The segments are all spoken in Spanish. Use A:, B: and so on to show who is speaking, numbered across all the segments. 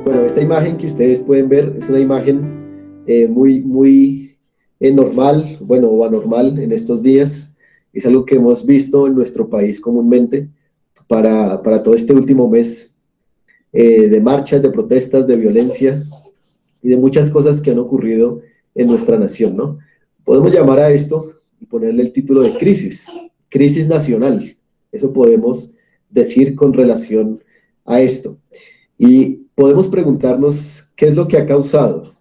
A: Bueno, esta imagen que ustedes pueden ver es una imagen muy normal, bueno, o anormal en estos días. Es algo que hemos visto en nuestro país comúnmente para todo este último mes de marchas, de protestas, de violencia y de muchas cosas que han ocurrido en nuestra nación, ¿no? Podemos llamar a esto y ponerle el título de crisis nacional. Eso podemos decir con relación a esto. Y podemos preguntarnos qué es lo que ha causado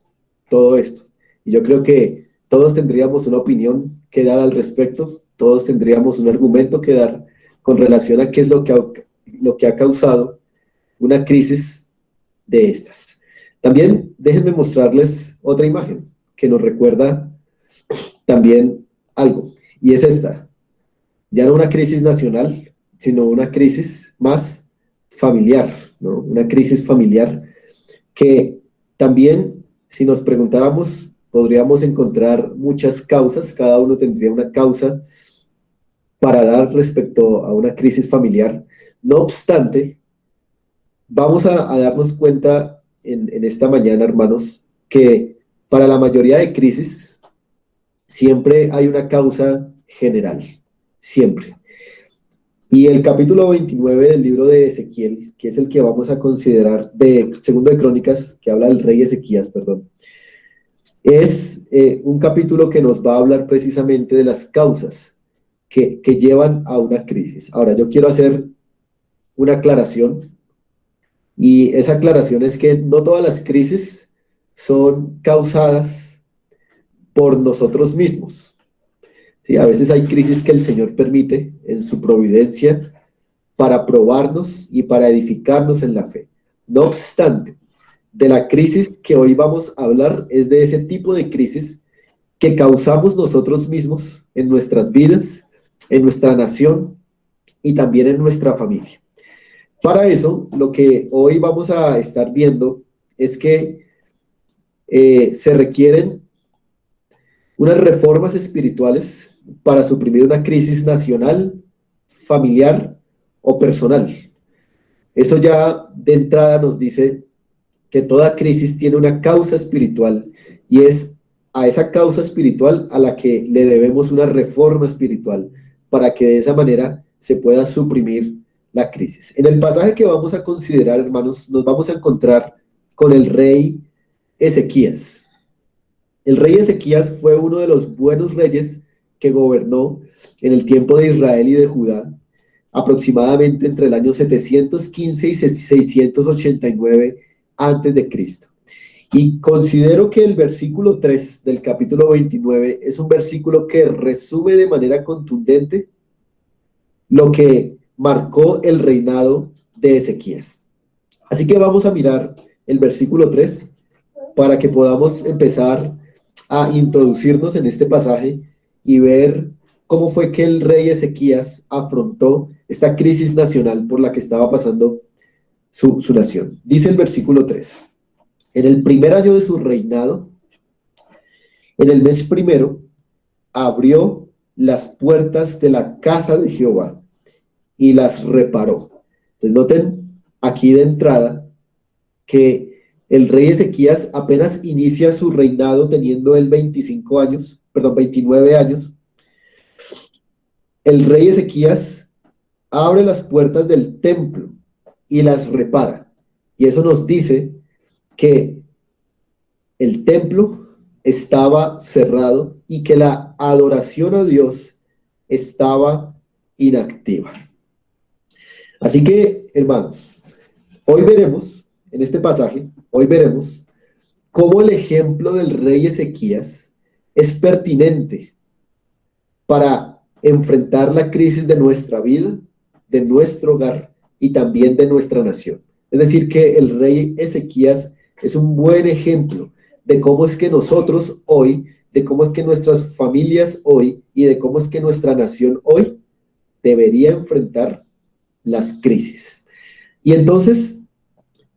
A: todo esto. Y yo creo que todos tendríamos una opinión que dar al respecto, todos tendríamos un argumento que dar con relación a qué es lo que ha causado una crisis de estas. También déjenme mostrarles otra imagen que nos recuerda también algo, y es esta, ya no una crisis nacional, sino una crisis más familiar, ¿no? Una crisis familiar que también, si nos preguntáramos, podríamos encontrar muchas causas, cada uno tendría una causa para dar respecto a una crisis familiar. No obstante, vamos a darnos cuenta en esta mañana, hermanos, que para la mayoría de crisis siempre hay una causa general, siempre. Y el capítulo 29 del libro de Ezequiel, que es el que vamos a considerar de Segundo de Crónicas, que habla del rey Ezequías, perdón, es un capítulo que nos va a hablar precisamente de las causas que llevan a una crisis. Ahora, yo quiero hacer una aclaración, y esa aclaración es que no todas las crisis son causadas por nosotros mismos. ¿Sí? A veces hay crisis que el Señor permite en su providencia para probarnos y para edificarnos en la fe. No obstante, de la crisis que hoy vamos a hablar es de ese tipo de crisis que causamos nosotros mismos en nuestras vidas, en nuestra nación y también en nuestra familia. Para eso, lo que hoy vamos a estar viendo es que se requieren unas reformas espirituales para suprimir una crisis nacional, familiar o personal. Eso ya de entrada nos dice que toda crisis tiene una causa espiritual y es a esa causa espiritual a la que le debemos una reforma espiritual para que de esa manera se pueda suprimir la crisis. En el pasaje que vamos a considerar, hermanos, nos vamos a encontrar con el rey Ezequías. El rey Ezequías fue uno de los buenos reyes que gobernó en el tiempo de Israel y de Judá, aproximadamente entre el año 715 y 689 antes de Cristo. Y considero que el versículo 3 del capítulo 29 es un versículo que resume de manera contundente lo que marcó el reinado de Ezequías. Así que vamos a mirar el versículo 3 para que podamos empezar a introducirnos en este pasaje y ver cómo fue que el rey Ezequías afrontó esta crisis nacional por la que estaba pasando su nación. Dice el versículo 3, en el primer año de su reinado, en el mes primero, abrió las puertas de la casa de Jehová y las reparó. Entonces noten aquí de entrada que el rey Ezequías apenas inicia su reinado teniendo él 29 años. El rey Ezequías abre las puertas del templo y las repara. Y eso nos dice que el templo estaba cerrado y que la adoración a Dios estaba inactiva. Así que, hermanos, hoy veremos, en este pasaje, hoy veremos cómo el ejemplo del rey Ezequías es pertinente para enfrentar la crisis de nuestra vida, de nuestro hogar y también de nuestra nación. Es decir, que el rey Ezequías es un buen ejemplo de cómo es que nosotros hoy, de cómo es que nuestras familias hoy y de cómo es que nuestra nación hoy debería enfrentar las crisis. Y entonces,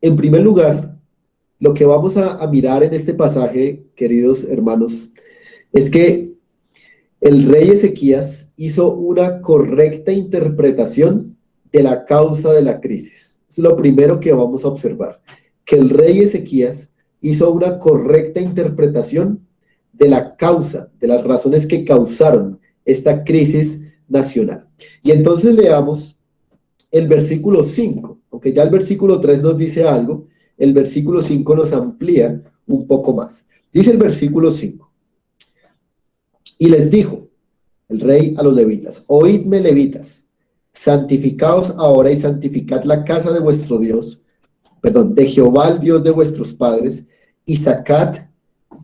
A: en primer lugar, lo que vamos a mirar en este pasaje, queridos hermanos, es que el rey Ezequías hizo una correcta interpretación de la causa de la crisis. Es lo primero que vamos a observar, que el rey Ezequías hizo una correcta interpretación de la causa, de las razones que causaron esta crisis nacional. Y entonces leamos el versículo 5, aunque ya el versículo 3 nos dice algo, el versículo 5 nos amplía un poco más. Dice el versículo 5, y les dijo el rey a los levitas: oídme, levitas, santificaos ahora y santificad la casa de vuestro Dios, perdón, de Jehová, el Dios de vuestros padres, y sacad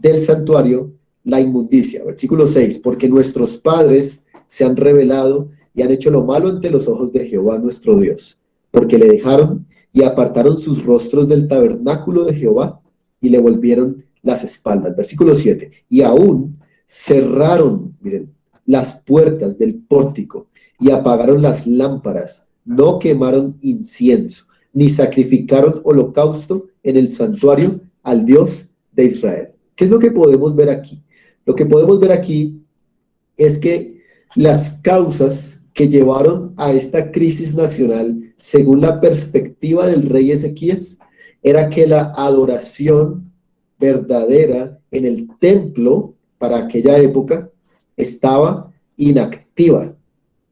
A: del santuario la inmundicia. Versículo 6, porque nuestros padres se han rebelado y han hecho lo malo ante los ojos de Jehová nuestro Dios, porque le dejaron y apartaron sus rostros del tabernáculo de Jehová y le volvieron las espaldas. Versículo 7, y aún cerraron, miren, las puertas del pórtico y apagaron las lámparas, no quemaron incienso, ni sacrificaron holocausto en el santuario al Dios de Israel. ¿Qué es lo que podemos ver aquí? Lo que podemos ver aquí es que las causas que llevaron a esta crisis nacional, según la perspectiva del rey Ezequías, era que la adoración verdadera en el templo para aquella época estaba inactiva.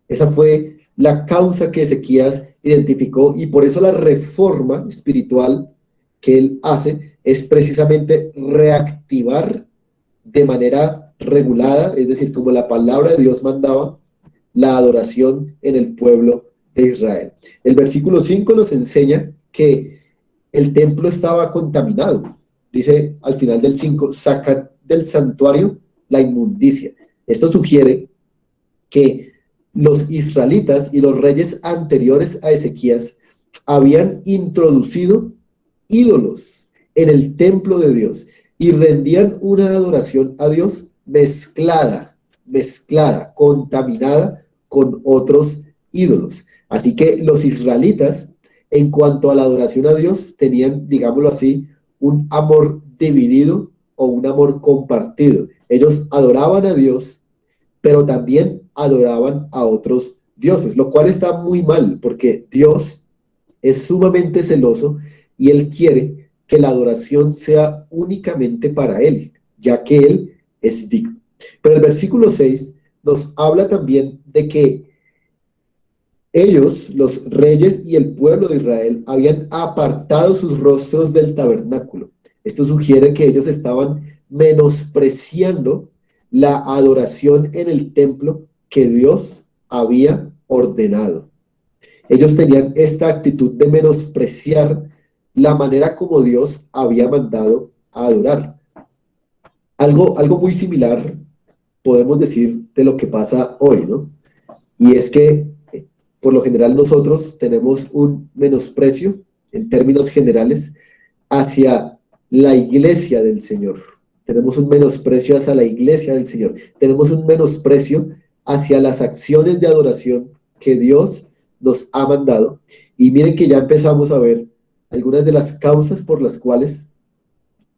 A: Esa fue la causa que Ezequías identificó, y por eso la reforma espiritual que él hace es precisamente reactivar de manera regulada, es decir, como la palabra de Dios mandaba, la adoración en el pueblo de Israel. El versículo 5 nos enseña que el templo estaba contaminado. Dice al final del 5, sacad del santuario la inmundicia. Esto sugiere que los israelitas y los reyes anteriores a Ezequías habían introducido ídolos en el templo de Dios y rendían una adoración a Dios mezclada, contaminada con otros ídolos. Así que los israelitas, en cuanto a la adoración a Dios, tenían, digámoslo así, un amor dividido o un amor compartido. Ellos adoraban a Dios, pero también adoraban a otros dioses, lo cual está muy mal, porque Dios es sumamente celoso y Él quiere que la adoración sea únicamente para Él, ya que Él es digno. Pero el versículo 6 nos habla también de que ellos, los reyes y el pueblo de Israel, habían apartado sus rostros del tabernáculo. Esto sugiere que ellos estaban menospreciando la adoración en el templo que Dios había ordenado. Ellos tenían esta actitud de menospreciar la manera como Dios había mandado a adorar. Algo muy similar podemos decir de lo que pasa hoy, ¿no? Y es que por lo general nosotros tenemos un menosprecio en términos generales hacia la iglesia del Señor. Tenemos un menosprecio hacia la iglesia del Señor. Tenemos un menosprecio hacia las acciones de adoración que Dios nos ha mandado. Y miren que ya empezamos a ver algunas de las causas por las cuales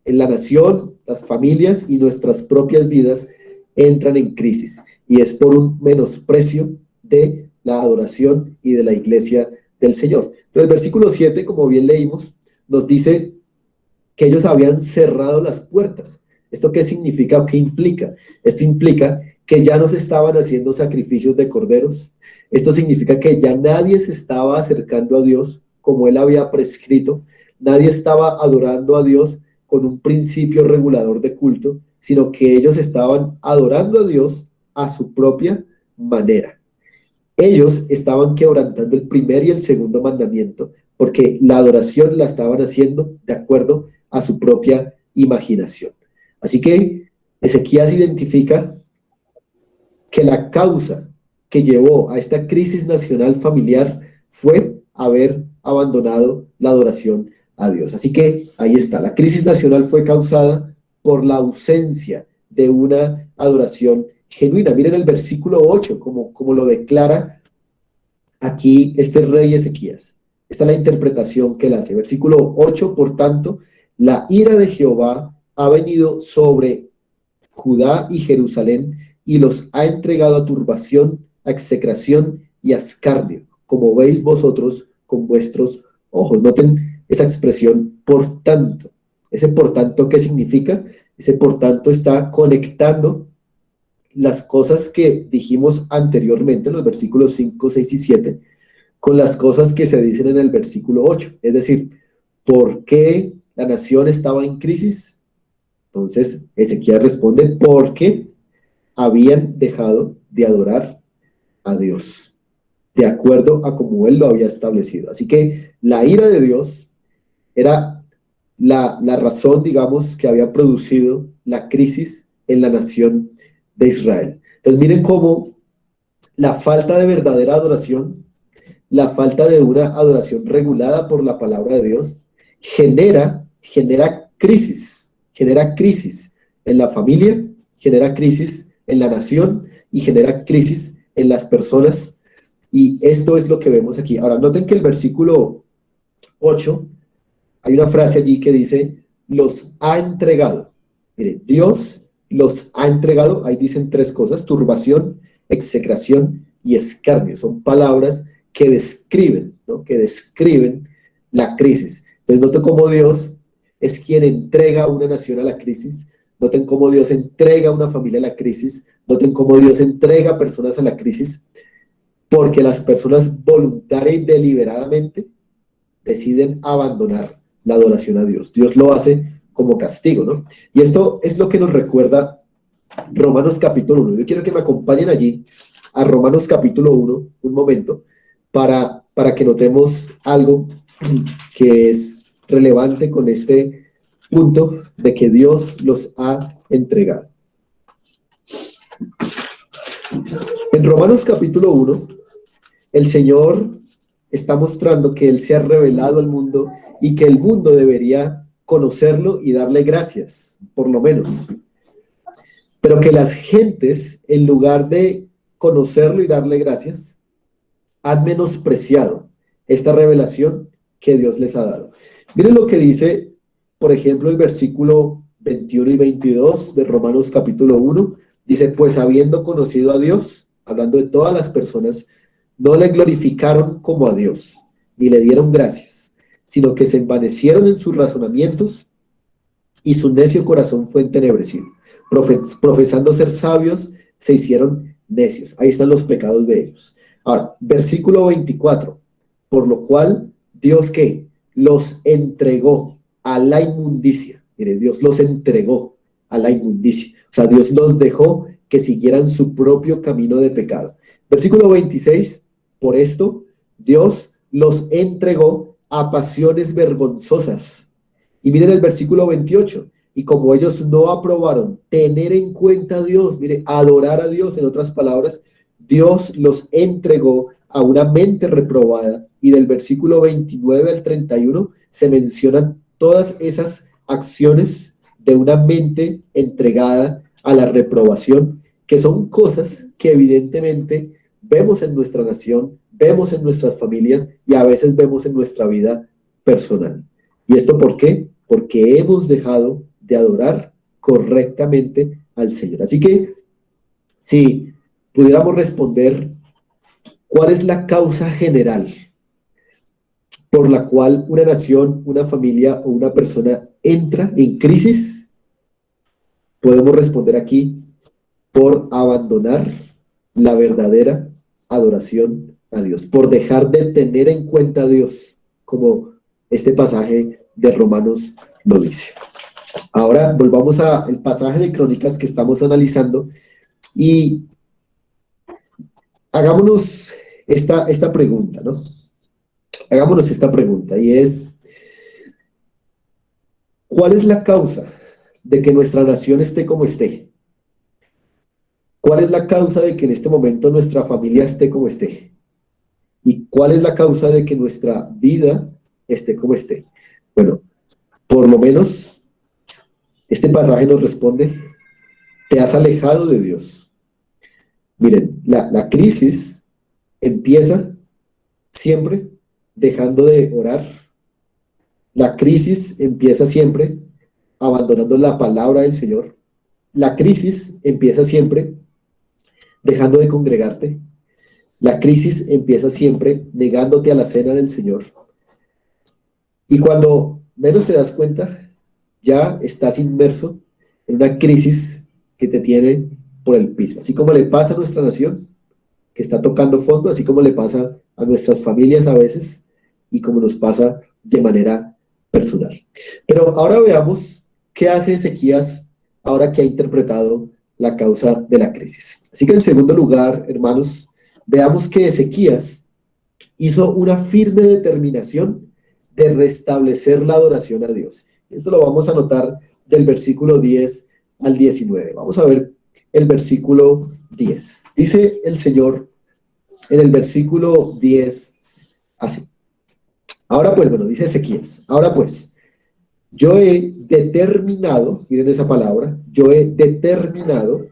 A: en la nación, las familias y nuestras propias vidas entran en crisis. Y es por un menosprecio de la adoración y de la iglesia del Señor. Pero el versículo 7, como bien leímos, nos dice que ellos habían cerrado las puertas. ¿Esto qué significa o qué implica? Esto implica que ya no se estaban haciendo sacrificios de corderos. Esto significa que ya nadie se estaba acercando a Dios como Él había prescrito. Nadie estaba adorando a Dios con un principio regulador de culto, sino que ellos estaban adorando a Dios a su propia manera. Ellos estaban quebrantando el primer y el segundo mandamiento, porque la adoración la estaban haciendo de acuerdo a su propia imaginación. Así que Ezequías identifica que la causa que llevó a esta crisis nacional familiar fue haber abandonado la adoración a Dios. Así que ahí está, la crisis nacional fue causada por la ausencia de una adoración genuina. Miren el versículo 8, como lo declara aquí este rey Ezequías. Esta es la interpretación que él hace. Versículo 8, por tanto, la ira de Jehová ha venido sobre Judá y Jerusalén y los ha entregado a turbación, a execración y a escarnio, como veis vosotros con vuestros ojos. Noten esa expresión por tanto. Ese por tanto, ¿qué significa? Ese por tanto está conectando las cosas que dijimos anteriormente, los versículos 5, 6 y 7, con las cosas que se dicen en el versículo 8. Es decir, ¿por qué la nación estaba en crisis? Entonces, Ezequiel responde, porque habían dejado de adorar a Dios, de acuerdo a como Él lo había establecido. Así que la ira de Dios era la razón, digamos, que había producido la crisis en la nación de Israel. Entonces, miren cómo la falta de verdadera adoración, la falta de una adoración regulada por la palabra de Dios, genera crisis en la familia, genera crisis en la nación y genera crisis en las personas. Y esto es lo que vemos aquí. Ahora, noten que el versículo 8, hay una frase allí que dice, los ha entregado. Mire, Dios los ha entregado. Ahí dicen tres cosas: turbación, execración y escarnio. Son palabras que describen, ¿no? Que describen la crisis. Entonces, noten cómo Dios es quien entrega a una nación a la crisis. Noten cómo Dios entrega a una familia a la crisis. Noten cómo Dios entrega a personas a la crisis, porque las personas voluntaria y deliberadamente deciden abandonar la adoración a Dios. Dios lo hace como castigo, ¿no? Y esto es lo que nos recuerda Romanos capítulo 1. Yo quiero que me acompañen allí a Romanos capítulo 1 un momento para que notemos algo que es relevante con este punto de que Dios los ha entregado. En Romanos capítulo 1, el Señor está mostrando que Él se ha revelado al mundo y que el mundo debería conocerlo y darle gracias, por lo menos. Pero que las gentes, en lugar de conocerlo y darle gracias, han menospreciado esta revelación que Dios les ha dado. Miren lo que dice, por ejemplo, el versículo 21 y 22 de Romanos capítulo 1. Dice, pues habiendo conocido a Dios, hablando de todas las personas, no le glorificaron como a Dios, ni le dieron gracias, sino que se envanecieron en sus razonamientos y su necio corazón fue entenebrecido. Profesando ser sabios, se hicieron necios. Ahí están los pecados de ellos. Ahora, versículo 24. Por lo cual, Dios ¿qué? Los entregó a la inmundicia. Mire, Dios los entregó a la inmundicia. O sea, Dios los dejó que siguieran su propio camino de pecado. Versículo 26. Por esto, Dios los entregó a pasiones vergonzosas. Y miren el versículo 28. Y como ellos no aprobaron tener en cuenta a Dios, mire, adorar a Dios, en otras palabras, Dios los entregó a una mente reprobada. Y del versículo 29 al 31 se mencionan todas esas acciones de una mente entregada a la reprobación, que son cosas que evidentemente vemos en nuestra nación, vemos en nuestras familias y a veces vemos en nuestra vida personal. ¿Y esto por qué? Porque hemos dejado de adorar correctamente al Señor. Así que, si pudiéramos responder, ¿cuál es la causa general por la cual una nación, una familia o una persona entra en crisis? Podemos responder aquí, por abandonar la verdadera adoración a Dios, por dejar de tener en cuenta a Dios, como este pasaje de Romanos lo dice. Ahora volvamos al pasaje de Crónicas que estamos analizando y hagámonos esta pregunta, ¿no? Hagámonos esta pregunta y es, ¿cuál es la causa de que nuestra nación esté como esté? ¿Cuál es la causa de que en este momento nuestra familia esté como esté? ¿Y cuál es la causa de que nuestra vida esté como esté? Bueno, por lo menos este pasaje nos responde, te has alejado de Dios. Miren, la crisis empieza siempre dejando de orar. La crisis empieza siempre abandonando la palabra del Señor. La crisis empieza siempre dejando de congregarte. La crisis empieza siempre negándote a la cena del Señor. Y cuando menos te das cuenta, ya estás inmerso en una crisis que te tiene por el piso. Así como le pasa a nuestra nación, que está tocando fondo, así como le pasa a nuestras familias a veces y como nos pasa de manera personal. Pero ahora veamos qué hace Ezequías ahora que ha interpretado la causa de la crisis. Así que en segundo lugar, hermanos, veamos que Ezequías hizo una firme determinación de restablecer la adoración a Dios. Esto lo vamos a notar del versículo 10 al 19. Vamos a ver el versículo 10. Dice el Señor en el versículo 10 así. Ahora pues, bueno, dice Ezequías, ahora pues, yo he determinado, miren esa palabra, yo he determinado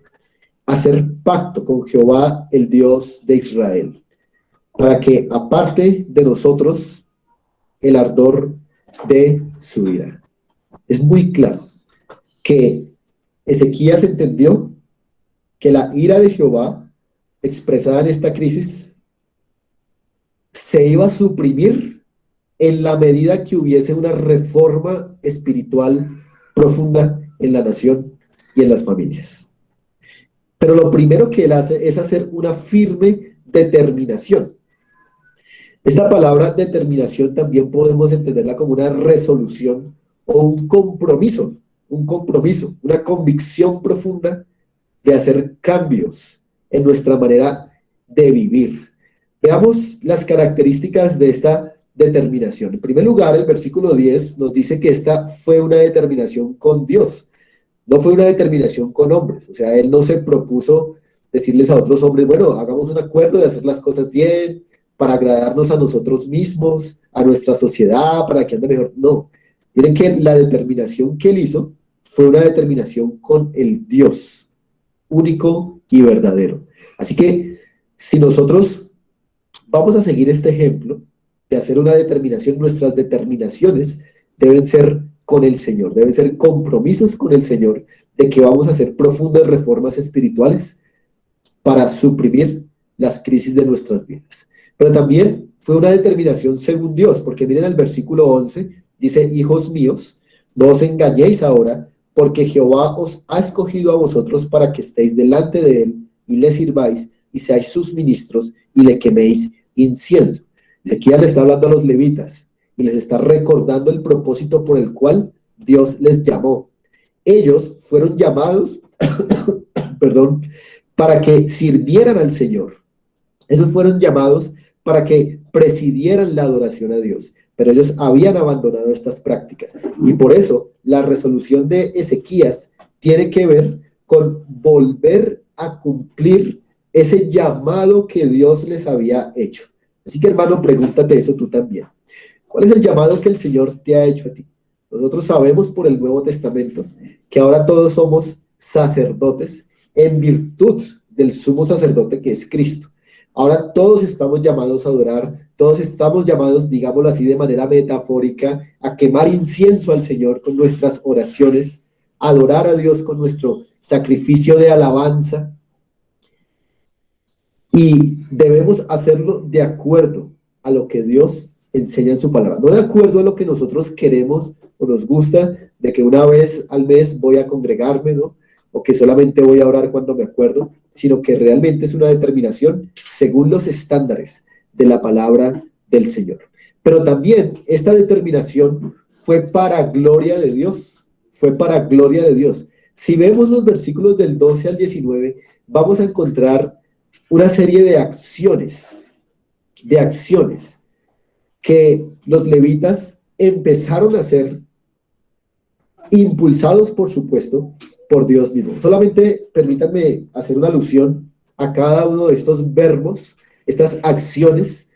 A: hacer pacto con Jehová, el Dios de Israel, para que aparte de nosotros el ardor de su ira. Es muy claro que Ezequías entendió que la ira de Jehová expresada en esta crisis se iba a suprimir en la medida que hubiese una reforma espiritual profunda en la nación y en las familias. Pero lo primero que él hace es hacer una firme determinación. Esta palabra determinación también podemos entenderla como una resolución o un compromiso, una convicción profunda de hacer cambios en nuestra manera de vivir. Veamos las características de esta determinación. En primer lugar, el versículo 10 nos dice que esta fue una determinación con Dios, no fue una determinación con hombres. O sea, él no se propuso decirles a otros hombres, bueno, hagamos un acuerdo de hacer las cosas bien, para agradarnos a nosotros mismos, a nuestra sociedad, para que ande mejor. No. Miren que la determinación que él hizo fue una determinación con el Dios único y verdadero. Así que si nosotros vamos a seguir este ejemplo de hacer una determinación, nuestras determinaciones deben ser con el Señor, deben ser compromisos con el Señor de que vamos a hacer profundas reformas espirituales para suprimir las crisis de nuestras vidas. Pero también fue una determinación según Dios, porque miren el versículo 11, dice, hijos míos, no os engañéis ahora, porque Jehová os ha escogido a vosotros para que estéis delante de él y le sirváis y seáis sus ministros y le queméis incienso. Ezequiel le está hablando a los levitas y les está recordando el propósito por el cual Dios les llamó. Ellos fueron llamados, perdón, para que sirvieran al Señor. Ellos fueron llamados para que presidieran la adoración a Dios, pero ellos habían abandonado estas prácticas. Y por eso la resolución de Ezequías tiene que ver con volver a cumplir ese llamado que Dios les había hecho. Así que, hermano, pregúntate eso tú también. ¿Cuál es el llamado que el Señor te ha hecho a ti? Nosotros sabemos por el Nuevo Testamento que ahora todos somos sacerdotes en virtud del sumo sacerdote que es Cristo. Ahora todos estamos llamados a adorar, todos estamos llamados, digámoslo así de manera metafórica, a quemar incienso al Señor con nuestras oraciones, a adorar a Dios con nuestro sacrificio de alabanza. Y debemos hacerlo de acuerdo a lo que Dios enseña en su palabra, no de acuerdo a lo que nosotros queremos o nos gusta, de que una vez al mes voy a congregarme, ¿no? O que solamente voy a orar cuando me acuerdo, sino que realmente es una determinación según los estándares de la palabra del Señor. Pero también esta determinación fue para gloria de Dios, fue para gloria de Dios. Si vemos los versículos del 12 al 19, vamos a encontrar una serie de acciones que los levitas empezaron a hacer, impulsados, por supuesto, por Dios mismo. Solamente permítanme hacer una alusión a cada uno de estos verbos, estas acciones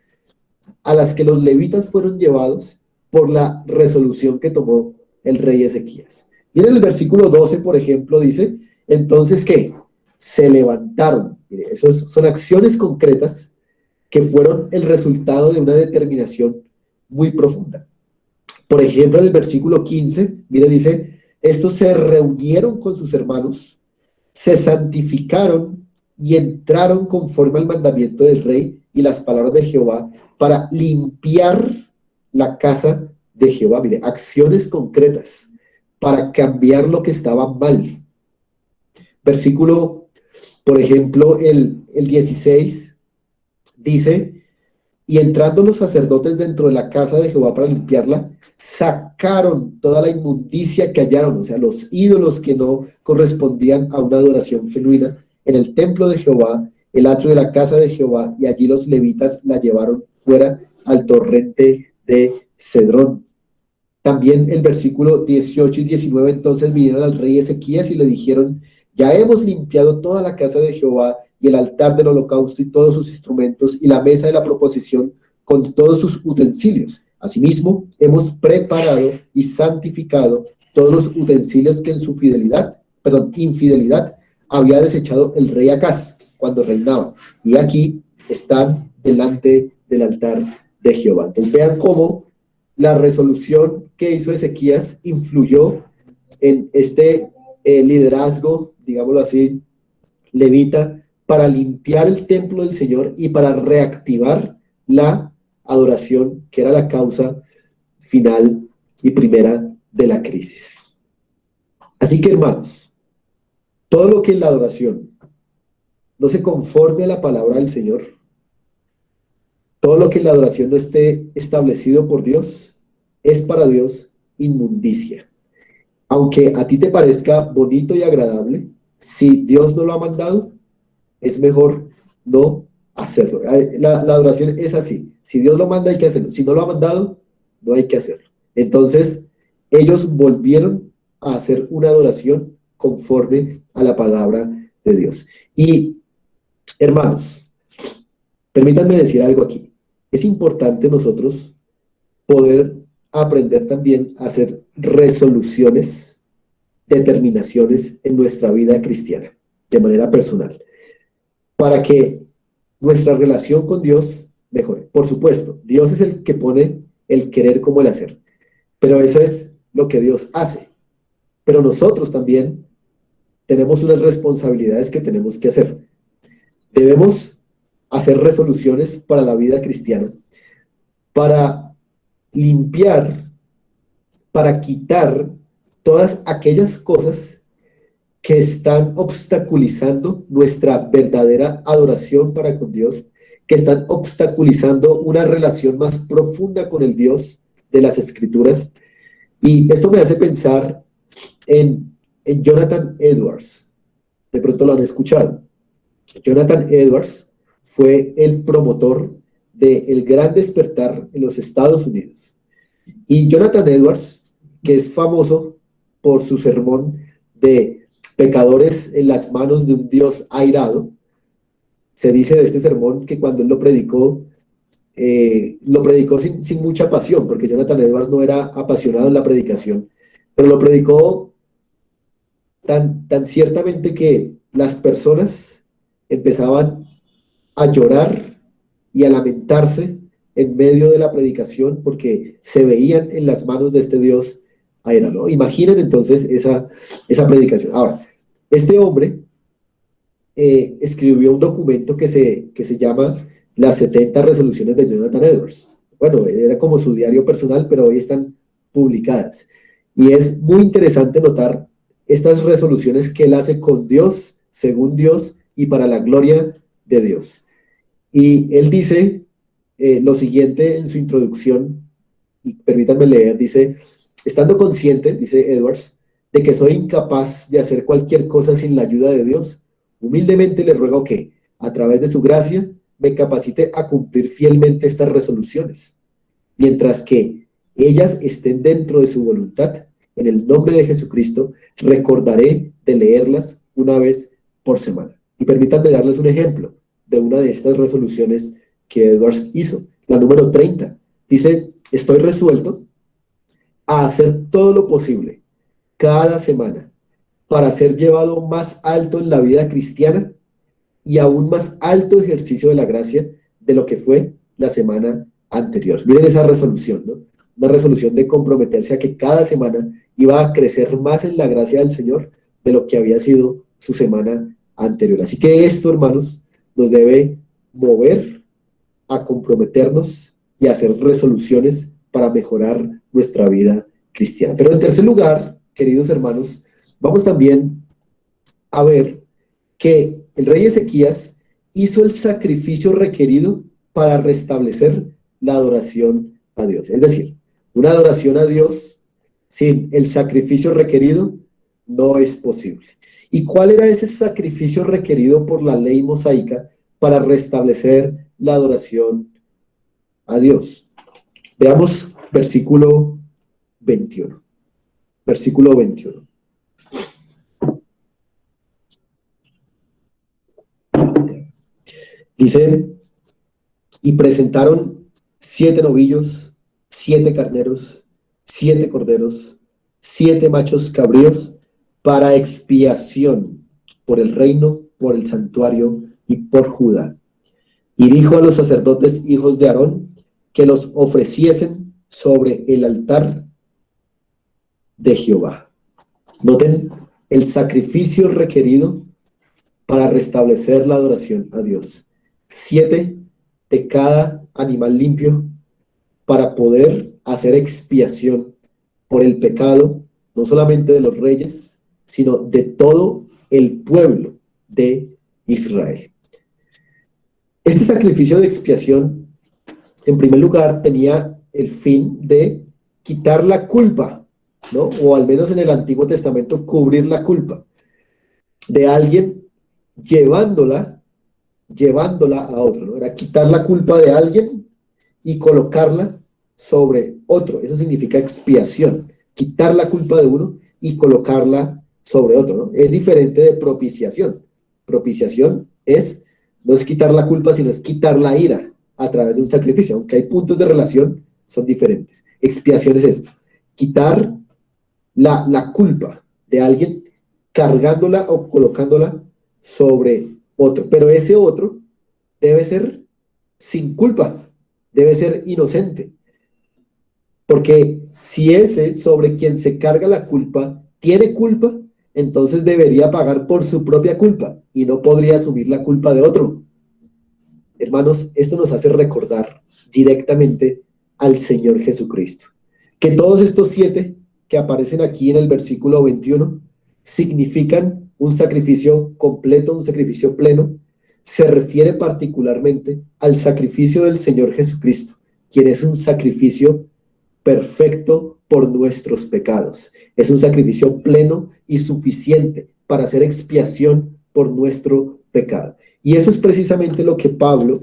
A: a las que los levitas fueron llevados por la resolución que tomó el rey Ezequías. Miren el versículo 12, por ejemplo, dice, entonces, ¿qué? Se levantaron. Miren, son acciones concretas que fueron el resultado de una determinación muy profunda. Por ejemplo, en el versículo 15, mire, dice, estos se reunieron con sus hermanos, se santificaron y entraron conforme al mandamiento del rey y las palabras de Jehová para limpiar la casa de Jehová. Mire, acciones concretas para cambiar lo que estaba mal. Versículo, por ejemplo, el 16 dice: y entrando los sacerdotes dentro de la casa de Jehová para limpiarla, sacaron toda la inmundicia que hallaron, o sea, los ídolos que no correspondían a una adoración genuina, en el templo de Jehová, el atrio de la casa de Jehová, y allí los levitas la llevaron fuera al torrente de Cedrón. También el versículo 18 y 19, entonces vinieron al rey Ezequías y le dijeron: ya hemos limpiado toda la casa de Jehová y el altar del holocausto y todos sus instrumentos y la mesa de la proposición con todos sus utensilios. Asimismo, hemos preparado y santificado todos los utensilios que en su infidelidad había desechado el rey Acaz cuando reinaba. Y aquí están delante del altar de Jehová. Entonces vean cómo la resolución que hizo Ezequías influyó en este liderazgo, digámoslo así, levita, para limpiar el templo del Señor y para reactivar la adoración, que era la causa final y primera de la crisis. Así que, hermanos, todo lo que en la adoración no se conforme a la palabra del Señor, todo lo que en la adoración no esté establecido por Dios, es para Dios inmundicia. Aunque a ti te parezca bonito y agradable, si Dios no lo ha mandado, es mejor no hacerlo. La adoración es así. Si Dios lo manda, hay que hacerlo. Si no lo ha mandado, no hay que hacerlo. Entonces, ellos volvieron a hacer una adoración conforme a la palabra de Dios. Y, hermanos, permítanme decir algo aquí. Es importante nosotros poder aprender también a hacer resoluciones, determinaciones en nuestra vida cristiana, de manera personal, para que nuestra relación con Dios mejore. Por supuesto, Dios es el que pone el querer como el hacer, pero eso es lo que Dios hace. Pero nosotros también tenemos unas responsabilidades que tenemos que hacer. Debemos hacer resoluciones para la vida cristiana, para limpiar, para quitar todas aquellas cosas que están obstaculizando nuestra verdadera adoración para con Dios, que están obstaculizando una relación más profunda con el Dios de las Escrituras. Y esto me hace pensar en Jonathan Edwards. De pronto lo han escuchado. Jonathan Edwards fue el promotor del Gran Despertar en los Estados Unidos. Y Jonathan Edwards, que es famoso por su sermón de pecadores en las manos de un Dios airado, se dice de este sermón que cuando él lo predicó sin mucha pasión, porque Jonathan Edwards no era apasionado en la predicación, pero lo predicó tan ciertamente que las personas empezaban a llorar y a lamentarse en medio de la predicación porque se veían en las manos de este Dios airado. Imaginen entonces esa predicación. Ahora, este hombre escribió un documento que se llama Las 70 resoluciones de Jonathan Edwards. Bueno, era como su diario personal, pero hoy están publicadas. Y es muy interesante notar estas resoluciones que él hace con Dios, según Dios y para la gloria de Dios. Y él dice lo siguiente en su introducción, y permítanme leer, dice: estando consciente, dice Edwards, de que soy incapaz de hacer cualquier cosa sin la ayuda de Dios, humildemente le ruego que, a través de su gracia, me capacite a cumplir fielmente estas resoluciones, mientras que ellas estén dentro de su voluntad. En el nombre de Jesucristo, recordaré de leerlas una vez por semana. Y permítanme darles un ejemplo de una de estas resoluciones que Edwards hizo, la número 30. Dice: estoy resuelto a hacer todo lo posible cada semana para ser llevado más alto en la vida cristiana y aún más alto ejercicio de la gracia de lo que fue la semana anterior. Miren esa resolución, ¿no? Una resolución de comprometerse a que cada semana iba a crecer más en la gracia del Señor de lo que había sido su semana anterior. Así que esto, hermanos, nos debe mover a comprometernos y a hacer resoluciones para mejorar nuestra vida cristiana. Pero en tercer lugar, queridos hermanos, vamos también a ver que el rey Ezequías hizo el sacrificio requerido para restablecer la adoración a Dios. Es decir, una adoración a Dios sin el sacrificio requerido no es posible. ¿Y cuál era ese sacrificio requerido por la ley mosaica para restablecer la adoración a Dios? Veamos versículo 21. Versículo 21. Dice, y presentaron 7 novillos, 7 carneros, 7 corderos, 7 machos cabríos para expiación por el reino, por el santuario y por Judá. Y dijo a los sacerdotes hijos de Aarón que los ofreciesen sobre el altar de Jehová. Noten el sacrificio requerido para restablecer la adoración a Dios. 7 de cada animal limpio para poder hacer expiación por el pecado, no solamente de los reyes, sino de todo el pueblo de Israel. Este sacrificio de expiación, en primer lugar, tenía el fin de quitar la culpa, ¿no? O al menos en el Antiguo Testamento, cubrir la culpa de alguien llevándola a otro, ¿no? Era quitar la culpa de alguien y colocarla sobre otro. Eso significa expiación, quitar la culpa de uno y colocarla sobre otro, ¿no? Es diferente de propiciación. Propiciación no es quitar la culpa, sino es quitar la ira a través de un sacrificio. Aunque hay puntos de relación, son diferentes. Expiación es esto, quitar la culpa de alguien cargándola o colocándola sobre otro. Pero ese otro debe ser sin culpa, debe ser inocente. Porque si ese sobre quien se carga la culpa tiene culpa, entonces debería pagar por su propia culpa y no podría asumir la culpa de otro. Hermanos, esto nos hace recordar directamente al Señor Jesucristo. Que todos estos 7 que aparecen aquí en el versículo 21 significan un sacrificio completo, un sacrificio pleno. Se refiere particularmente al sacrificio del Señor Jesucristo, quien es un sacrificio perfecto por nuestros pecados. Es un sacrificio pleno y suficiente para hacer expiación por nuestro pecado. Y eso es precisamente lo que Pablo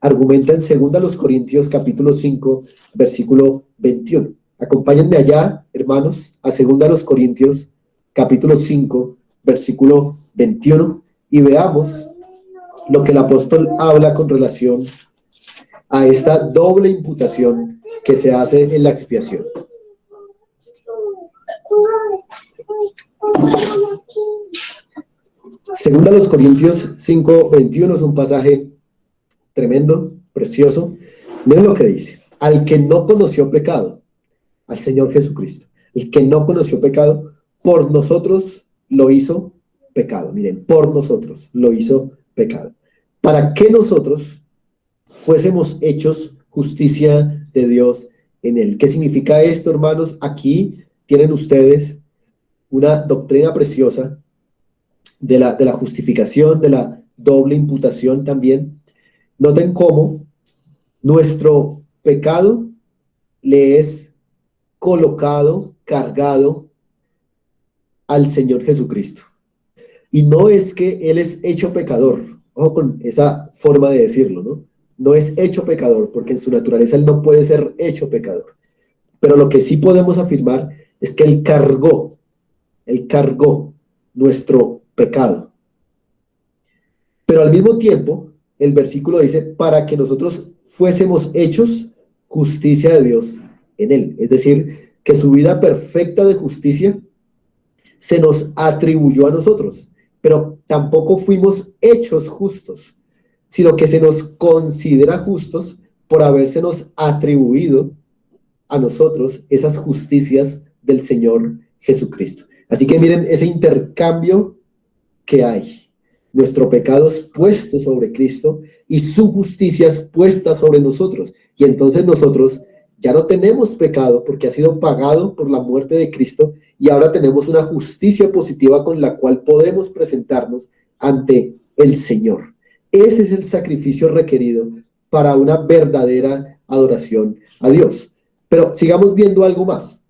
A: argumenta en 2 Corintios capítulo 5, versículo 21. Acompáñenme allá, hermanos, a 2 Corintios capítulo 5, versículo 21, y veamos lo que el apóstol habla con relación a esta doble imputación que se hace en la expiación. Segunda a los Corintios 5, 21 es un pasaje tremendo, precioso. Miren lo que dice: al que no conoció pecado, al Señor Jesucristo, el que no conoció pecado, por nosotros lo hizo pecado. Miren, por nosotros lo hizo pecado, para que nosotros fuésemos hechos justicia de Dios en él. ¿Qué significa esto, hermanos? Aquí tienen ustedes una doctrina preciosa de la justificación, de la doble imputación también. Noten cómo nuestro pecado le es colocado, cargado al Señor Jesucristo. Y no es que Él es hecho pecador, ojo con esa forma de decirlo, ¿no? No es hecho pecador, porque en su naturaleza Él no puede ser hecho pecador. Pero lo que sí podemos afirmar es que Él cargó nuestro pecado. Pero al mismo tiempo, el versículo dice, para que nosotros fuésemos hechos justicia de Dios en Él. Es decir, que su vida perfecta de justicia se nos atribuyó a nosotros, pero tampoco fuimos hechos justos, sino que se nos considera justos por habérsenos atribuido a nosotros esas justicias del Señor Jesucristo. Así que miren ese intercambio que hay. Nuestro pecado es puesto sobre Cristo y su justicia es puesta sobre nosotros. Y entonces nosotros Ya no tenemos pecado porque ha sido pagado por la muerte de Cristo y ahora tenemos una justicia positiva con la cual podemos presentarnos ante el Señor. Ese es el sacrificio requerido para una verdadera adoración a Dios. Pero sigamos viendo algo más.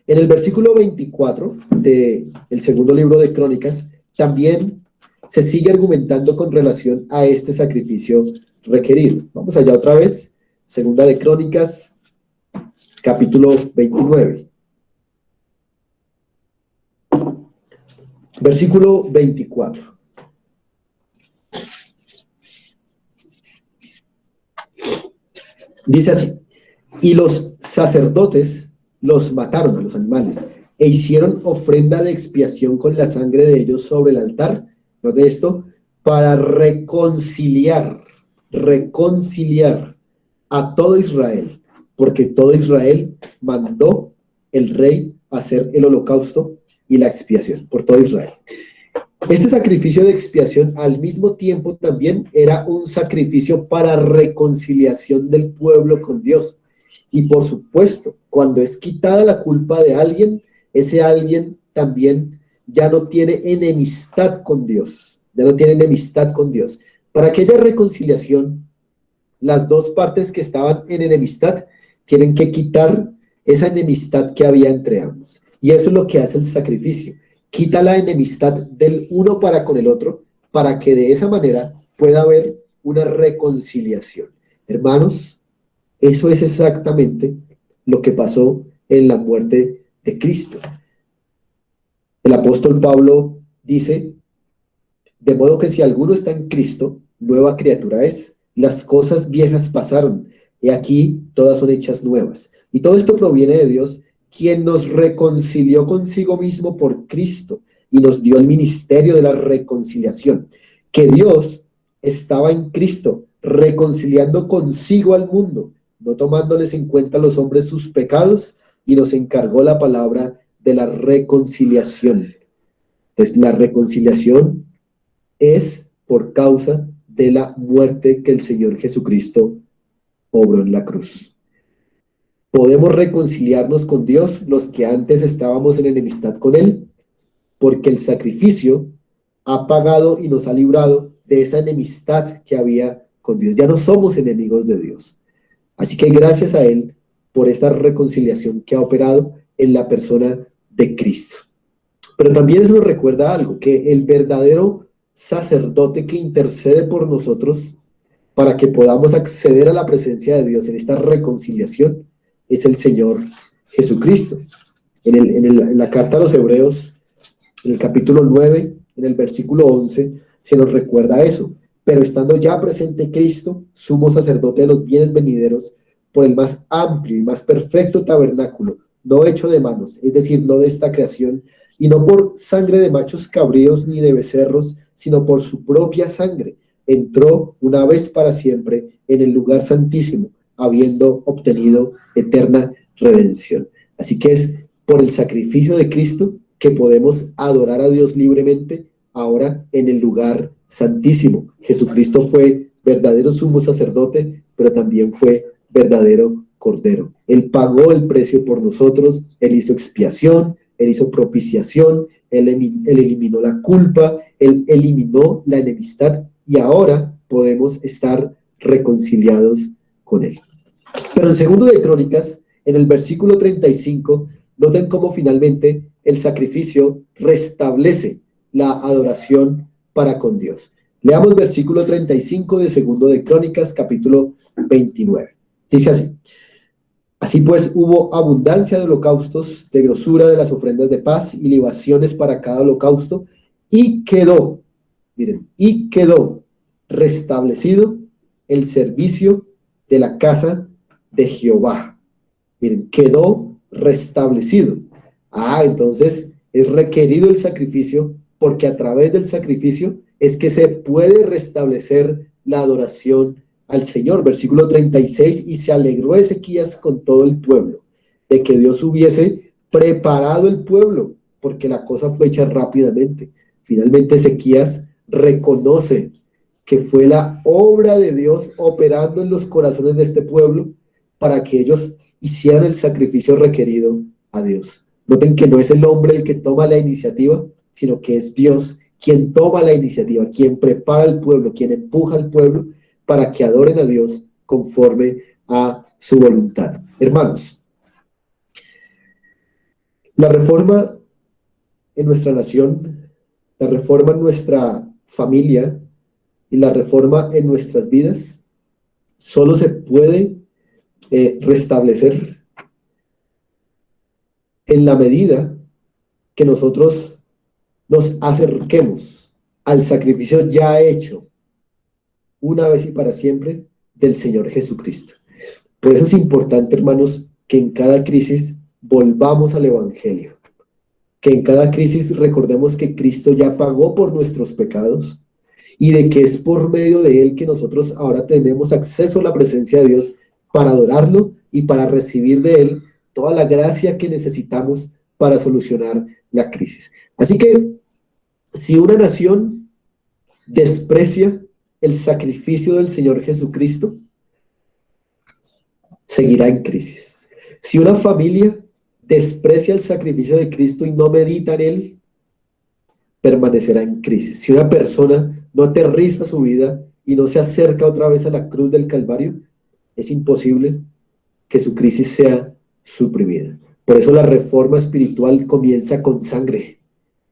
A: En el versículo 24 del segundo libro de Crónicas, también se sigue argumentando con relación a este sacrificio requerido. Vamos allá otra vez. Segunda de Crónicas, capítulo 29. Versículo 24. Dice así: y los sacerdotes los mataron a los animales e hicieron ofrenda de expiación con la sangre de ellos sobre el altar. ¿No de esto? Para reconciliar a todo Israel, porque todo Israel mandó el rey hacer el holocausto y la expiación por todo Israel. Este sacrificio de expiación al mismo tiempo también era un sacrificio para reconciliación del pueblo con Dios. Y por supuesto, cuando es quitada la culpa de alguien, ese alguien también ya no tiene enemistad con Dios, ya no tiene enemistad con Dios. Para aquella reconciliación, las dos partes que estaban en enemistad tienen que quitar esa enemistad que había entre ambos. Y eso es lo que hace el sacrificio. Quita la enemistad del uno para con el otro, para que de esa manera pueda haber una reconciliación. Hermanos, eso es exactamente lo que pasó en la muerte de Cristo. El apóstol Pablo dice: de modo que si alguno está en Cristo, nueva criatura es. Las cosas viejas pasaron, y aquí todas son hechas nuevas. Y todo esto proviene de Dios, quien nos reconcilió consigo mismo por Cristo y nos dio el ministerio de la reconciliación. Que Dios estaba en Cristo, reconciliando consigo al mundo, no tomándoles en cuenta a los hombres sus pecados, y nos encargó la palabra de la reconciliación. Es la reconciliación es por causa de la muerte que el Señor Jesucristo obró en la cruz. Podemos reconciliarnos con Dios los que antes estábamos en enemistad con Él, porque el sacrificio ha pagado y nos ha librado de esa enemistad que había con Dios. Ya no somos enemigos de Dios. Así que gracias a Él por esta reconciliación que ha operado en la persona de Cristo. Pero también eso nos recuerda algo, que el verdadero sacerdote que intercede por nosotros para que podamos acceder a la presencia de Dios en esta reconciliación es el Señor Jesucristo. En la carta a los Hebreos, en el capítulo 9, en el versículo 11, se nos recuerda eso. Pero estando ya presente Cristo, sumo sacerdote de los bienes venideros, por el más amplio y más perfecto tabernáculo, no hecho de manos, es decir, no de esta creación, y no por sangre de machos cabríos ni de becerros, sino por su propia sangre, entró una vez para siempre en el lugar santísimo, habiendo obtenido eterna redención. Así que es por el sacrificio de Cristo que podemos adorar a Dios libremente ahora en el lugar santísimo. Jesucristo fue verdadero sumo sacerdote, pero también fue verdadero cordero. Él pagó el precio por nosotros, Él hizo expiación, Él hizo propiciación, Él eliminó la culpa, Él eliminó la enemistad y ahora podemos estar reconciliados con Él. Pero en segundo de Crónicas, en el versículo 35, noten cómo finalmente el sacrificio restablece la adoración para con Dios. Leamos versículo 35 de segundo de Crónicas, capítulo 29. Dice así: así pues hubo abundancia de holocaustos, de grosura de las ofrendas de paz y libaciones para cada holocausto, y quedó, miren, y quedó restablecido el servicio de la casa de Jehová. Miren, quedó restablecido. Entonces es requerido el sacrificio, porque a través del sacrificio es que se puede restablecer la adoración al Señor. Versículo 36, y se alegró Ezequías con todo el pueblo, de que Dios hubiese preparado el pueblo, porque la cosa fue hecha rápidamente. Finalmente Ezequías reconoce que fue la obra de Dios operando en los corazones de este pueblo, para que ellos hicieran el sacrificio requerido a Dios. Noten que no es el hombre el que toma la iniciativa, sino que es Dios quien toma la iniciativa, quien prepara al pueblo, quien empuja al pueblo para que adoren a Dios conforme a su voluntad. Hermanos, la reforma en nuestra nación, la reforma en nuestra familia y la reforma en nuestras vidas solo se puede restablecer en la medida que nosotros nos acerquemos al sacrificio ya hecho una vez y para siempre del Señor Jesucristo. Por eso es importante, hermanos, que en cada crisis volvamos al Evangelio, que en cada crisis recordemos que Cristo ya pagó por nuestros pecados y de que es por medio de Él que nosotros ahora tenemos acceso a la presencia de Dios para adorarlo y para recibir de Él toda la gracia que necesitamos para solucionar la crisis. Así que si una nación desprecia el sacrificio del Señor Jesucristo, seguirá en crisis. Si una familia desprecia el sacrificio de Cristo y no medita en Él, permanecerá en crisis. Si una persona no aterriza su vida y no se acerca otra vez a la cruz del Calvario, es imposible que su crisis sea suprimida. Por eso la reforma espiritual comienza con sangre.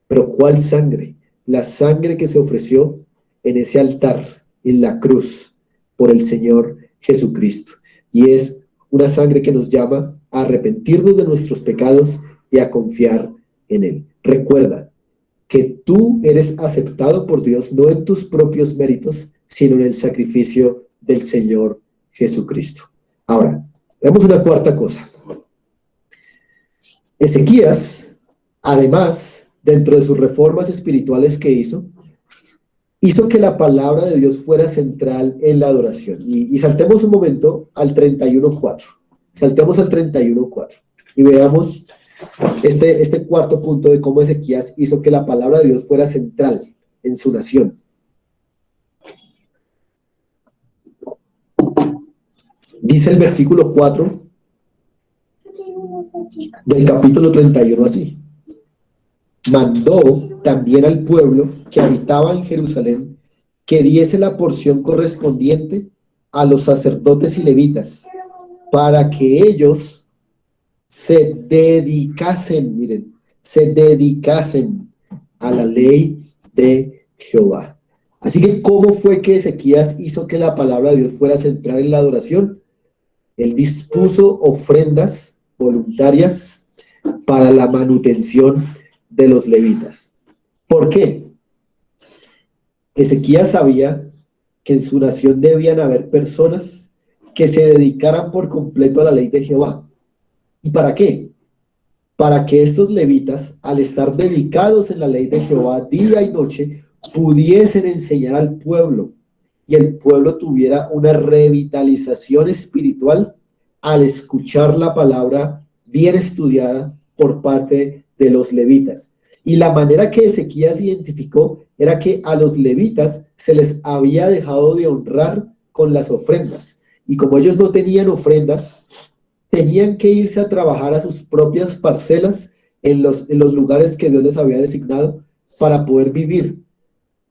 A: ¿Pero cuál sangre? La sangre que se ofreció en ese altar, en la cruz, por el Señor Jesucristo. Y es una sangre que nos llama a arrepentirnos de nuestros pecados y a confiar en Él. Recuerda que tú eres aceptado por Dios no en tus propios méritos, sino en el sacrificio del Señor Jesucristo. Ahora, veamos una cuarta cosa. Ezequías, además, dentro de sus reformas espirituales que hizo que la palabra de Dios fuera central en la adoración. Y saltemos un momento al 31.4. Saltemos al 31.4 y veamos este cuarto punto de cómo Ezequías hizo que la palabra de Dios fuera central en su nación. Dice el versículo 4 del capítulo 31 así: mandó también al pueblo que habitaba en Jerusalén que diese la porción correspondiente a los sacerdotes y levitas, para que ellos se dedicasen, miren, se dedicasen a la ley de Jehová. Así que, ¿cómo fue que Ezequías hizo que la palabra de Dios fuera central en la adoración? Él dispuso ofrendas voluntarias para la manutención de los levitas. ¿Por qué? Ezequías sabía que en su nación debían haber personas que se dedicaran por completo a la ley de Jehová. ¿Y para qué? Para que estos levitas, al estar dedicados en la ley de Jehová día y noche, pudiesen enseñar al pueblo y el pueblo tuviera una revitalización espiritual al escuchar la palabra bien estudiada por parte de los levitas. Y la manera que Ezequías identificó era que a los levitas se les había dejado de honrar con las ofrendas. Y como ellos no tenían ofrendas, tenían que irse a trabajar a sus propias parcelas en los lugares que Dios les había designado para poder vivir.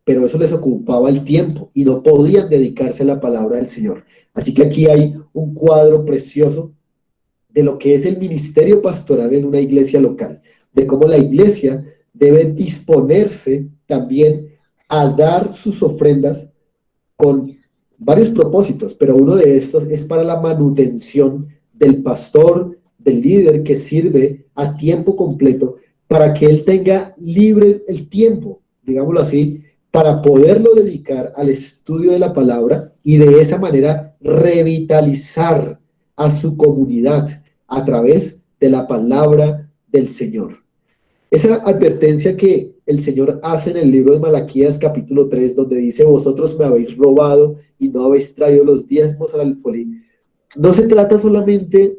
A: Pero eso les ocupaba el tiempo y no podían dedicarse a la palabra del Señor. Así que aquí hay un cuadro precioso de lo que es el ministerio pastoral en una iglesia local, de cómo la iglesia debe disponerse también a dar sus ofrendas con varios propósitos, pero uno de estos es para la manutención del pastor, del líder que sirve a tiempo completo, para que él tenga libre el tiempo, digámoslo así, para poderlo dedicar al estudio de la palabra y de esa manera revitalizar a su comunidad a través de la palabra del Señor. Esa advertencia que el Señor hace en el libro de Malaquías capítulo 3, donde dice: vosotros me habéis robado y no habéis traído los diezmos al alfolí, no se trata solamente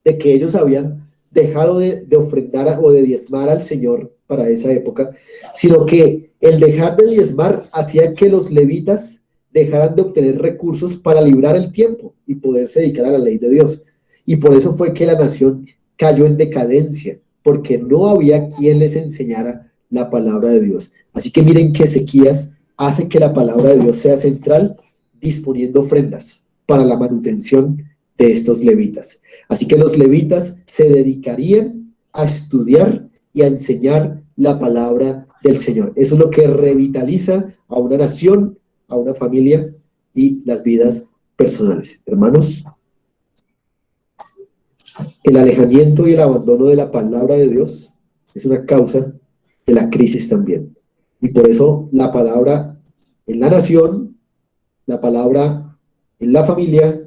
A: de que ellos habían dejado de ofrendar o de diezmar al Señor para esa época, sino que el dejar de diezmar hacía que los levitas dejaran de obtener recursos para librar el tiempo y poderse dedicar a la ley de Dios. Y por eso fue que la nación cayó en decadencia, porque no había quien les enseñara la palabra de Dios. Así que miren que Ezequías hace que la palabra de Dios sea central, disponiendo ofrendas para la manutención de estos levitas. Así que los levitas se dedicarían a estudiar y a enseñar la palabra del Señor. Eso es lo que revitaliza a una nación, a una familia y las vidas personales. Hermanos, el alejamiento y el abandono de la palabra de Dios es una causa de la crisis también. Y por eso la palabra en la nación, la palabra en la familia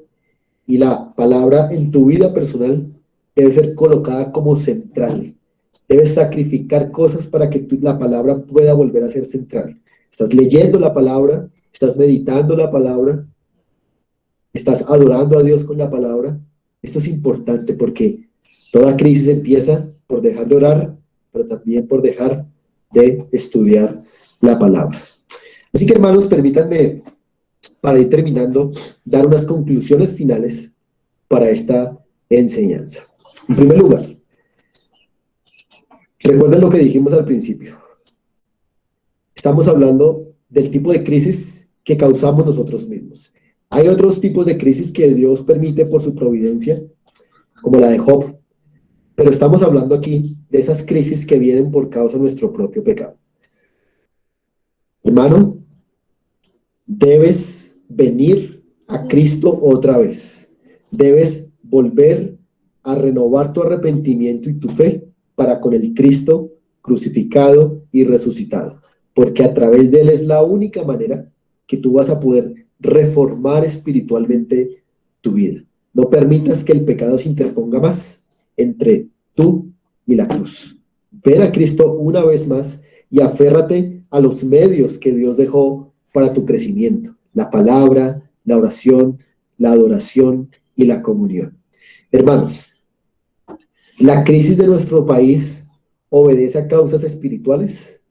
A: y la palabra en tu vida personal debe ser colocada como central. Debes sacrificar cosas para que la palabra pueda volver a ser central. Estás leyendo la palabra, estás meditando la palabra, estás adorando a Dios con la palabra. Esto es importante porque toda crisis empieza por dejar de orar, pero también por dejar de estudiar la palabra. Así que, hermanos, permítanme, para ir terminando, dar unas conclusiones finales para esta enseñanza. En primer lugar, recuerden lo que dijimos al principio. Estamos hablando del tipo de crisis que causamos nosotros mismos. Hay otros tipos de crisis que Dios permite por su providencia, como la de Job, pero estamos hablando aquí de esas crisis que vienen por causa de nuestro propio pecado. Hermano, debes venir a Cristo otra vez. Debes volver a renovar tu arrepentimiento y tu fe para con el Cristo crucificado y resucitado, porque a través de Él es la única manera que tú vas a poder reformar espiritualmente tu vida. No permitas que el pecado se interponga más entre tú y la cruz. Ven a Cristo una vez más y aférrate a los medios que Dios dejó para tu crecimiento: la palabra, la oración, la adoración y la comunión. Hermanos, ¿la crisis de nuestro país obedece a causas espirituales?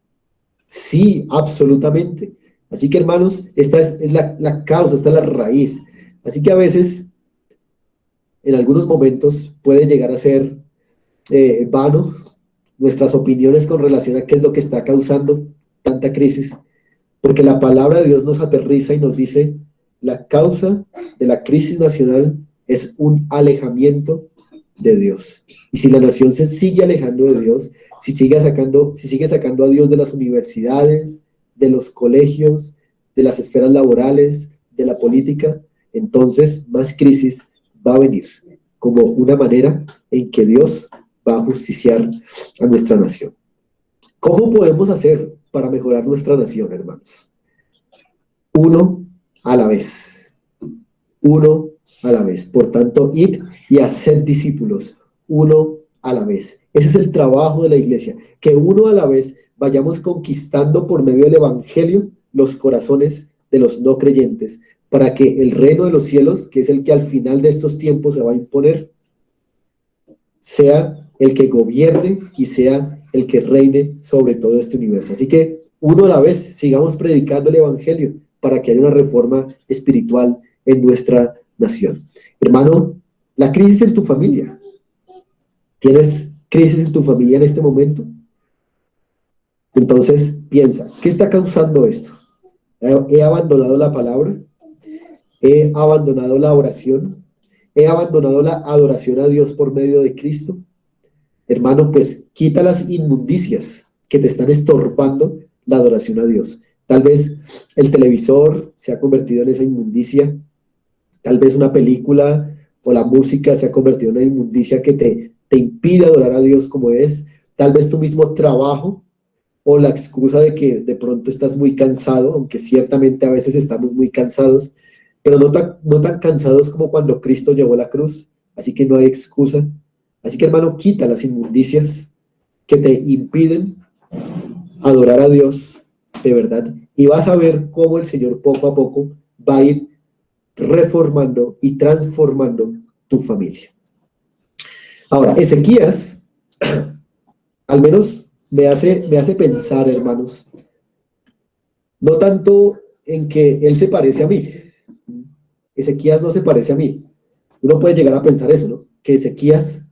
A: Sí, absolutamente. Así que, hermanos, esta es la causa, esta es la raíz. Así que a veces, en algunos momentos, puede llegar a ser vano nuestras opiniones con relación a qué es lo que está causando tanta crisis, porque la palabra de Dios nos aterriza y nos dice: la causa de la crisis nacional es un alejamiento de Dios. Y si la nación se sigue alejando de Dios, si sigue sacando a Dios de las universidades, de los colegios, de las esferas laborales, de la política, entonces más crisis va a venir, como una manera en que Dios va a justiciar a nuestra nación. ¿Cómo podemos hacer para mejorar nuestra nación, hermanos? Uno a la vez. Uno a la vez. Por tanto, id y haced discípulos, uno a la vez. Ese es el trabajo de la iglesia, que uno a la vez vayamos conquistando por medio del evangelio los corazones de los no creyentes, para que el reino de los cielos, que es el que al final de estos tiempos se va a imponer, sea el que gobierne y sea el que reine sobre todo este universo. Así que uno a la vez sigamos predicando el evangelio para que haya una reforma espiritual en nuestra nación. Hermano, la crisis en tu familia. ¿Tienes crisis en tu familia en este momento? Entonces piensa, ¿qué está causando esto? ¿He abandonado la palabra? ¿He abandonado la oración? ¿He abandonado la adoración a Dios por medio de Cristo? Hermano, pues quita las inmundicias que te están estorbando la adoración a Dios. Tal vez el televisor se ha convertido en esa inmundicia, tal vez una película o la música se ha convertido en una inmundicia que te impide adorar a Dios como es, tal vez tu mismo trabajo o la excusa de que de pronto estás muy cansado, aunque ciertamente a veces estamos muy cansados, pero no tan cansados como cuando Cristo llevó la cruz, así que no hay excusa. Así que, hermano, quita las inmundicias que te impiden adorar a Dios de verdad y vas a ver cómo el Señor poco a poco va a ir reformando y transformando tu familia. Ahora, Ezequías, al menos me hace pensar, hermanos, no tanto en que él se parece a mí. Ezequías no se parece a mí. Uno puede llegar a pensar eso, ¿no? Que Ezequías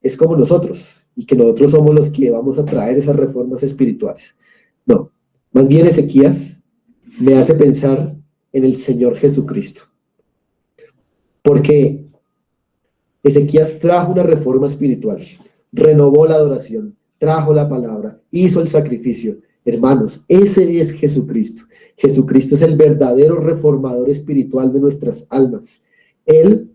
A: es como nosotros y que nosotros somos los que vamos a traer esas reformas espirituales. No, más bien Ezequías me hace pensar en el Señor Jesucristo, porque Ezequías trajo una reforma espiritual, renovó la adoración, trajo la palabra, hizo el sacrificio. Hermanos, ese es Jesucristo. Jesucristo es el verdadero reformador espiritual de nuestras almas. Él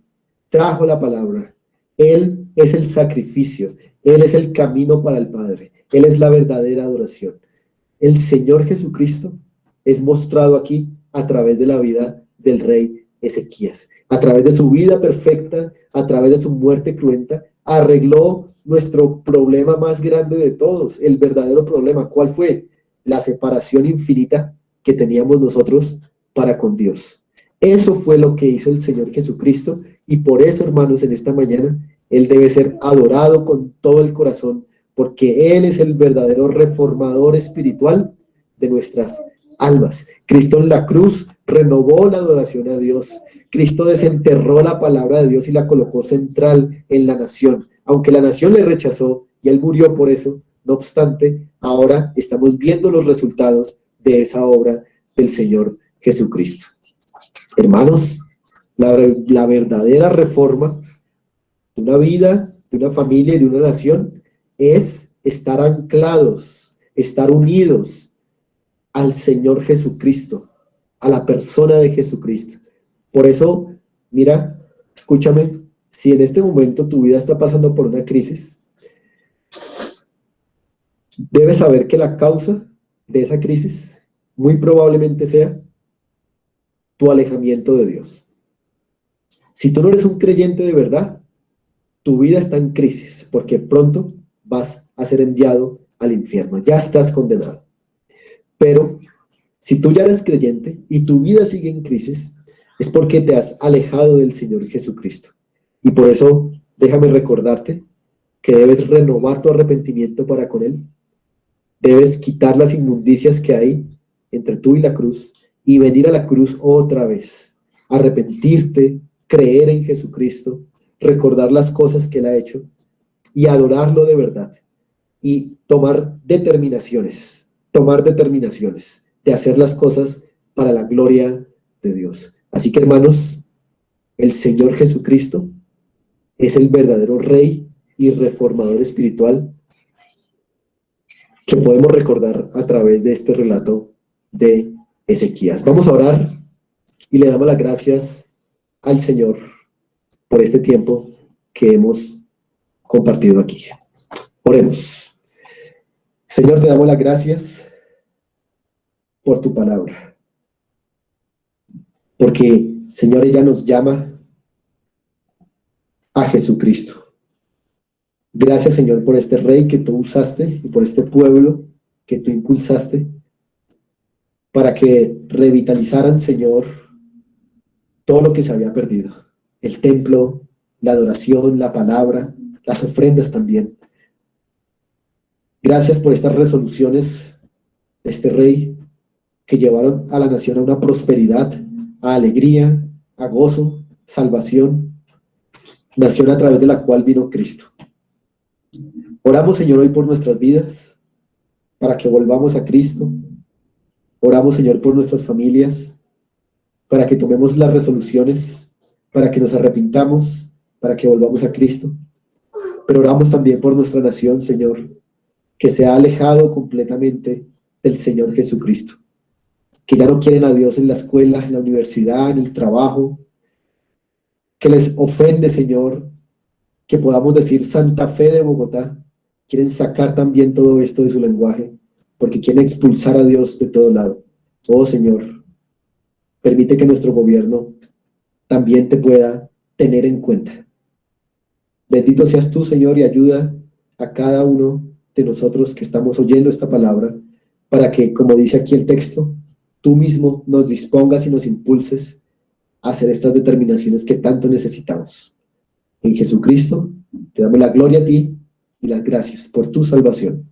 A: trajo la palabra, Él es el sacrificio, Él es el camino para el Padre, Él es la verdadera adoración. El Señor Jesucristo es mostrado aquí a través de la vida del rey Ezequías. A través de su vida perfecta, a través de su muerte cruenta, arregló nuestro problema más grande de todos, el verdadero problema. ¿Cuál fue? La separación infinita que teníamos nosotros para con Dios. Eso fue lo que hizo el Señor Jesucristo y por eso, hermanos, en esta mañana, Él debe ser adorado con todo el corazón, porque Él es el verdadero reformador espiritual de nuestras almas. Cristo en la cruz renovó la adoración a Dios. Cristo desenterró la palabra de Dios y la colocó central en la nación. Aunque la nación le rechazó y Él murió por eso, no obstante, ahora estamos viendo los resultados de esa obra del Señor Jesucristo. Hermanos, la verdadera reforma de una vida, de una familia y de una nación es estar anclados, estar unidos al Señor Jesucristo, a la persona de Jesucristo. Por eso, mira, escúchame, si en este momento tu vida está pasando por una crisis, debes saber que la causa de esa crisis muy probablemente sea tu alejamiento de Dios. Si tú no eres un creyente de verdad, tu vida está en crisis, porque pronto vas a ser enviado al infierno, ya estás condenado. Pero si tú ya eres creyente y tu vida sigue en crisis, es porque te has alejado del Señor Jesucristo. Y por eso, déjame recordarte que debes renovar tu arrepentimiento para con Él. Debes quitar las inmundicias que hay entre tú y la cruz y venir a la cruz otra vez. Arrepentirte, creer en Jesucristo, recordar las cosas que Él ha hecho y adorarlo de verdad. Y tomar determinaciones de hacer las cosas para la gloria de Dios. Así que, hermanos, el Señor Jesucristo es el verdadero Rey y reformador espiritual que podemos recordar a través de este relato de Ezequías. Vamos a orar y le damos las gracias al Señor por este tiempo que hemos compartido aquí. Oremos. Señor, te damos las gracias por tu palabra, porque, Señor, ella nos llama a Jesucristo. Gracias, Señor, por este rey que tú usaste y por este pueblo que tú impulsaste para que revitalizaran, Señor, todo lo que se había perdido. El templo, la adoración, la palabra, las ofrendas también. Gracias por estas resoluciones de este rey que llevaron a la nación a una prosperidad, a alegría, a gozo, salvación, nación a través de la cual vino Cristo. Oramos, Señor, hoy por nuestras vidas, para que volvamos a Cristo. Oramos, Señor, por nuestras familias, para que tomemos las resoluciones, para que nos arrepintamos, para que volvamos a Cristo. Pero oramos también por nuestra nación, Señor, que se ha alejado completamente del Señor Jesucristo, que ya no quieren a Dios en la escuela, en la universidad, en el trabajo, que les ofende, Señor, que podamos decir Santa Fe de Bogotá. Quieren sacar también todo esto de su lenguaje, porque quieren expulsar a Dios de todo lado. Oh Señor, permite que nuestro gobierno también te pueda tener en cuenta. Bendito seas tú, Señor, y ayuda a cada uno de nosotros que estamos oyendo esta palabra, para que, como dice aquí el texto, tú mismo nos dispongas y nos impulses a hacer estas determinaciones que tanto necesitamos. En Jesucristo, te damos la gloria a ti y las gracias por tu salvación.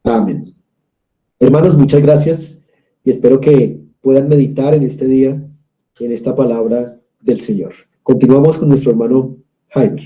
A: Amén. Hermanos, muchas gracias y espero que puedan meditar en este día, en esta palabra del Señor. Continuamos con nuestro hermano Jaime.